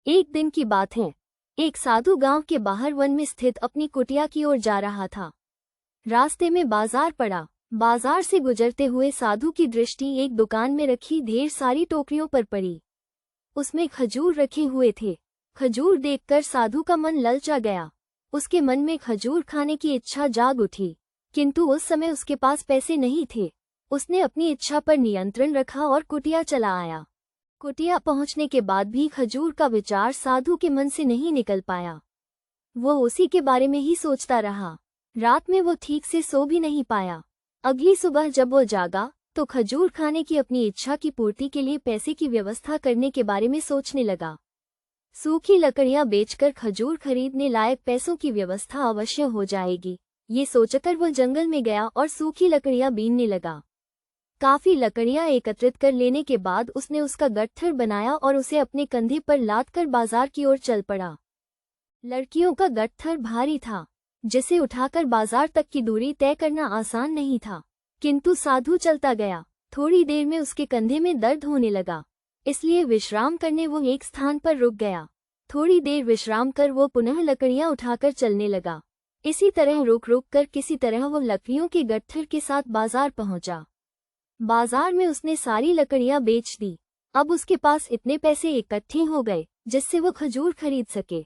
एक दिन की बात है। एक साधु गांव के बाहर वन में स्थित अपनी कुटिया की ओर जा रहा था। रास्ते में बाजार पड़ा। बाजार से गुजरते हुए साधु की दृष्टि एक दुकान में रखी ढेर सारी टोकरियों पर पड़ी। उसमें खजूर रखे हुए थे। खजूर देखकर साधु का मन ललचा गया। उसके मन में खजूर खाने की इच्छा जाग उठी, किंतु उस समय उसके पास पैसे नहीं थे। उसने अपनी इच्छा पर नियंत्रण रखा और कुटिया चला आया। कुटिया पहुंचने के बाद भी खजूर का विचार साधु के मन से नहीं निकल पाया। वो उसी के बारे में ही सोचता रहा। रात में वो ठीक से सो भी नहीं पाया। अगली सुबह जब वो जागा तो खजूर खाने की अपनी इच्छा की पूर्ति के लिए पैसे की व्यवस्था करने के बारे में सोचने लगा। सूखी लकड़ियां बेचकर खजूर खरीदने लायक पैसों की व्यवस्था अवश्य हो जाएगी, ये सोचकर वो जंगल में गया और सूखी लकड़ियां बीनने लगा। काफी लकड़ियां एकत्रित कर लेने के बाद उसने उसका गट्ठर बनाया और उसे अपने कंधे पर लादकर बाजार की ओर चल पड़ा। लड़कियों का गट्ठर भारी था, जिसे उठाकर बाजार तक की दूरी तय करना आसान नहीं था, किंतु साधु चलता गया। थोड़ी देर में उसके कंधे में दर्द होने लगा, इसलिए विश्राम करने वो एक स्थान पर रुक गया। थोड़ी देर विश्राम कर वो पुनः लकड़ियां उठाकर चलने लगा। इसी तरह रुक रुक कर किसी तरह वो लकड़ियों के गट्ठर के साथ बाजार पहुंचा। बाजार में उसने सारी लकड़ियां बेच दी। अब उसके पास इतने पैसे इकट्ठे हो गए जिससे वो खजूर खरीद सके।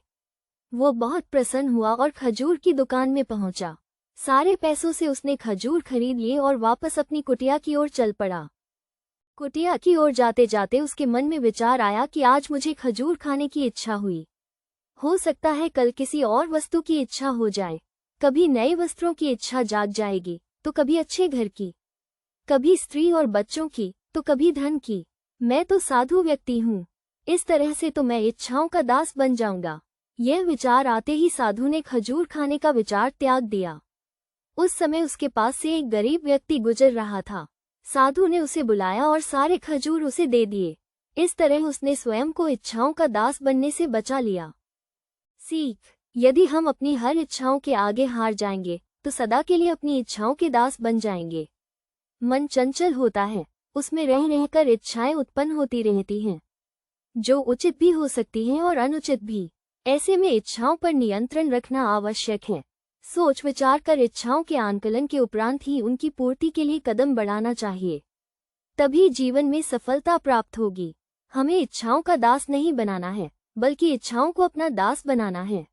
वो बहुत प्रसन्न हुआ और खजूर की दुकान में पहुंचा। सारे पैसों से उसने खजूर खरीद लिए और वापस अपनी कुटिया की ओर चल पड़ा। कुटिया की ओर जाते जाते उसके मन में विचार आया कि आज मुझे खजूर खाने की इच्छा हुई। हो सकता है कल किसी और वस्तु की इच्छा हो जाए। कभी नए वस्त्रों की इच्छा जाग जाएगी, तो कभी अच्छे घर की, कभी स्त्री और बच्चों की, तो कभी धन की। मैं तो साधु व्यक्ति हूँ, इस तरह से तो मैं इच्छाओं का दास बन जाऊंगा। यह विचार आते ही साधु ने खजूर खाने का विचार त्याग दिया। उस समय उसके पास से एक गरीब व्यक्ति गुजर रहा था। साधु ने उसे बुलाया और सारे खजूर उसे दे दिए। इस तरह उसने स्वयं को इच्छाओं का दास बनने से बचा लिया। सीख: यदि हम अपनी हर इच्छाओं के आगे हार जाएंगे तो सदा के लिए अपनी इच्छाओं के दास बन जाएंगे। मन चंचल होता है, उसमें रह रहकर इच्छाएं उत्पन्न होती रहती हैं, जो उचित भी हो सकती हैं और अनुचित भी। ऐसे में इच्छाओं पर नियंत्रण रखना आवश्यक है। सोच विचार कर इच्छाओं के आंकलन के उपरांत ही उनकी पूर्ति के लिए कदम बढ़ाना चाहिए, तभी जीवन में सफलता प्राप्त होगी। हमें इच्छाओं का दास नहीं बनाना है, बल्कि इच्छाओं को अपना दास बनाना है।